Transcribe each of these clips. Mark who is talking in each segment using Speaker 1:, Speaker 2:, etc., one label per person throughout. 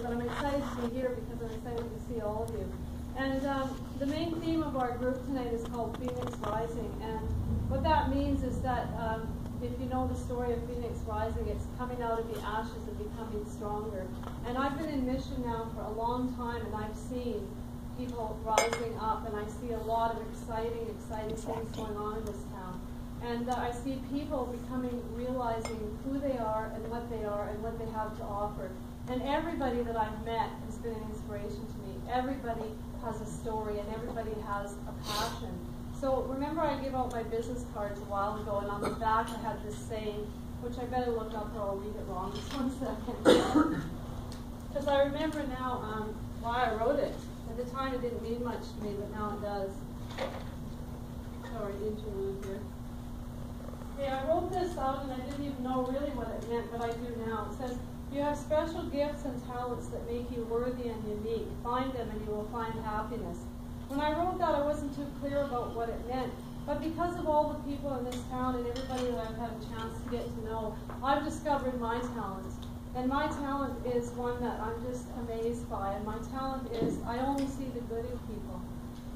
Speaker 1: but I'm excited to be here because I'm excited to see all of you. And the main theme of our group tonight is called Phoenix Rising. And what that means is that if you know the story of Phoenix Rising, it's coming out of the ashes and becoming stronger. And I've been in mission now for a long time, and I've seen people rising up, and I see a lot of exciting things going on in this town. And I see people realizing who they are and what they have to offer. And everybody that I've met has been an inspiration to me. Everybody has a story, and everybody has a passion. So remember I gave out my business cards a while ago, and on the back I had this saying, which I better look up or I'll read it wrong. Just 1 second. Because I remember now why I wrote it. At the time it didn't mean much to me, but now it does. Sorry, interlude here. Okay, I wrote this out and I didn't even know really what it meant, but I do now. It says, "You have special gifts and talents that make you worthy and unique. Find them and you will find happiness." When I wrote that, I wasn't too clear about what it meant. But because of all the people in this town and everybody that I've had a chance to get to know, I've discovered my talent. And my talent is one that I'm just amazed by. And my talent is I only see the good in people.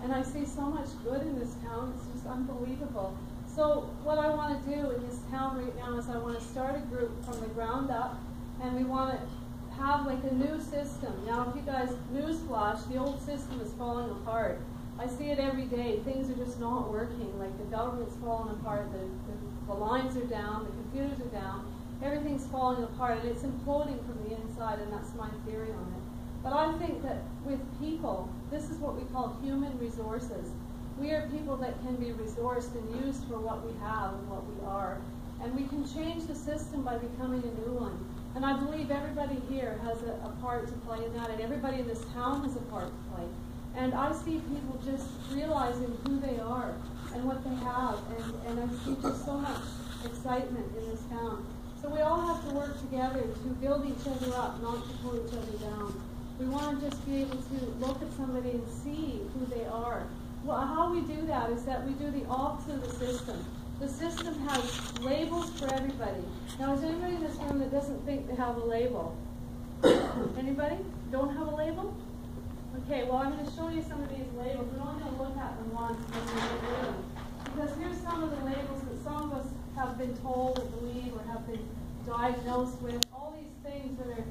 Speaker 1: And I see so much good in this town. It's just unbelievable. So what I want to do in this town right now is I want to start a group from the ground up. And we want to have like a new system. Now, if you guys, newsflash, the old system is falling apart. I see it every day. Things are just not working. Like the government's falling apart, the lines are down, the computers are down, everything's falling apart, and it's imploding from the inside, and that's my theory on it. But I think that with people, this is what we call human resources. We are people that can be resourced and used for what we have and what we are. And we can change the system by becoming a new one. And I believe everybody here has a part to play in that, and everybody in this town has a part to play. And I see people just realizing who they are and what they have, and I see just so much excitement in this town. So we all have to work together to build each other up, not to pull each other down. We want to just be able to look at somebody and see who they are. Well, how we do that is that we do the opposite of the system. The system has labels for everybody. Now, is there anybody in this room that doesn't think they have a label? Anybody? Don't have a label? Okay, well, I'm going to show you some of these labels. We're only going to look at them once and then we'll get rid of them. Because here's some of the labels that some of us have been told or believe or have been diagnosed with. All these things that are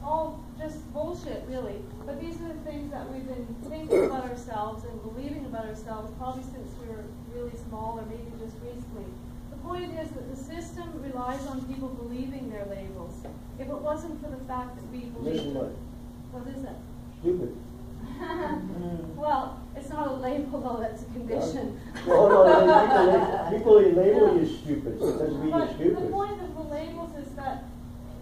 Speaker 1: all just bullshit, really. But these are the things that we've been thinking about ourselves and believing about ourselves probably since we were really small or maybe just recently. The point is that the system relies on people believing their labels. If it wasn't for the fact that we believe them, what is it?
Speaker 2: Stupid.
Speaker 1: Well, it's not a label though, that's a condition.
Speaker 2: Well, no, people label you stupid. It doesn't mean you're stupid.
Speaker 1: The point of the labels is that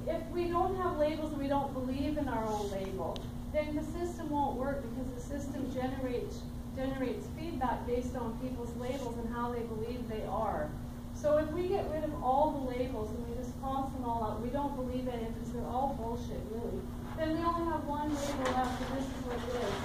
Speaker 1: if we don't have labels and we don't believe in our own label, then the system won't work because the system generates feedback based on people's labels and how they believe they are. So if we get rid of all the labels and we just cross them all out, we don't believe any of because they're all bullshit, really, then we only have one label left, and this is what it is: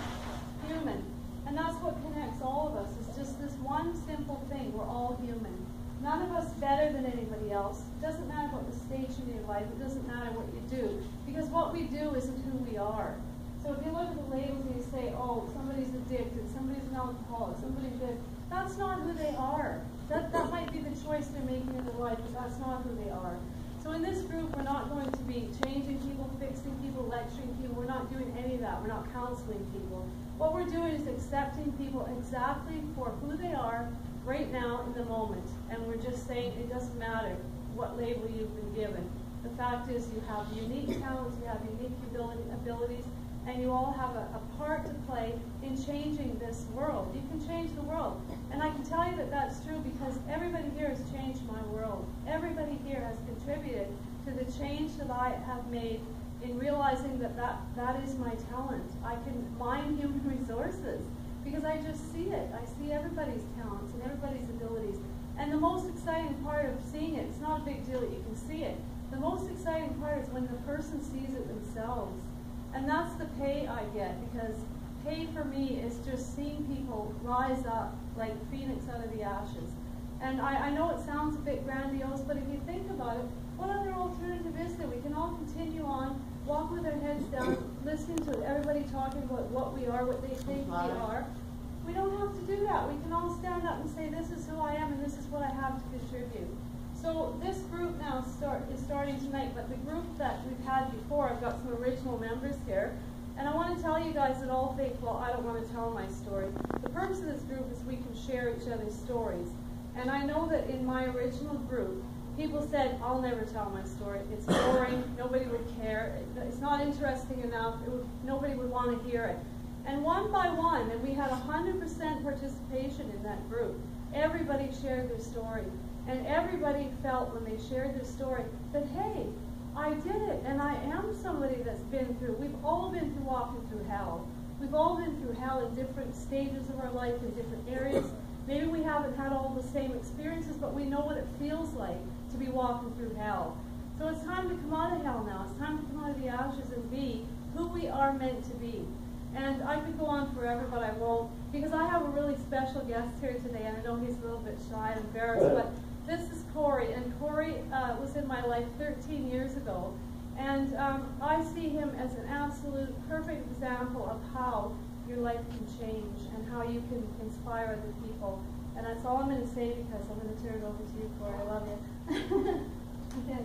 Speaker 1: human. And that's what connects all of us. It's just this one simple thing: we're all human. None of us better than anybody else. It doesn't matter what the station in your life. It doesn't matter what you do, because what we do isn't who we are. So if you look at the labels and you say, "Oh, somebody's addicted, somebody's an alcoholic, somebody's this," that's not who they are. That might be the choice they're making in their life, but that's not who they are. So in this group, we're not going to be changing people, fixing people, lecturing people. We're not doing any of that. We're not counseling people. What we're doing is accepting people exactly for who they are right now in the moment. And we're just saying it doesn't matter what label you've been given. The fact is you have unique talents, you have unique abilities, and you all have a part to play in changing this world. You can change the world. And I can tell you that that's true because everybody here has changed my world. Everybody here has contributed to the change that I have made in realizing that is my talent. I can mine human resources because I just see it. I see everybody's talents and everybody's abilities. And the most exciting part of seeing it, it's not a big deal that you can see it. The most exciting part is when the person sees it themselves. And that's the pay I get, because pay for me is just seeing people rise up like phoenix out of the ashes. And I know it sounds a bit grandiose, but if you think about it, what other alternative is there? We can all continue on walk with our heads down, listening to everybody talking about what we are, what they think we are. We don't have to do that. We can all stand up and say, this is who I am and this is what I have to contribute. So this group now is starting tonight, but the group that we've had before, I've got some original members here. And I want to tell you guys that all think, well, I don't want to tell my story. The purpose of this group is we can share each other's stories. And I know that in my original group, people said, I'll never tell my story. It's boring. Nobody would care. It's not interesting enough. Nobody would want to hear it. And one by one, and we had 100% participation in that group, everybody shared their story. And everybody felt when they shared their story that, hey, I did it, and I am somebody that's been through. We've all been through walking through hell. We've all been through hell in different stages of our life, in different areas. Maybe we haven't had all the same experiences, but we know what it feels like to be walking through hell. So it's time to come out of hell now. It's time to come out of the ashes and be who we are meant to be. And I could go on forever, but I won't, because I have a really special guest here today, and I know he's a little bit shy and embarrassed, but this is Corey, and Corey was in my life 13 years ago, and I see him as an absolute perfect example of how your life can change and how you can inspire other people. And that's all I'm going to say, because I'm going to turn it over to you, Corey. I love you. Okay.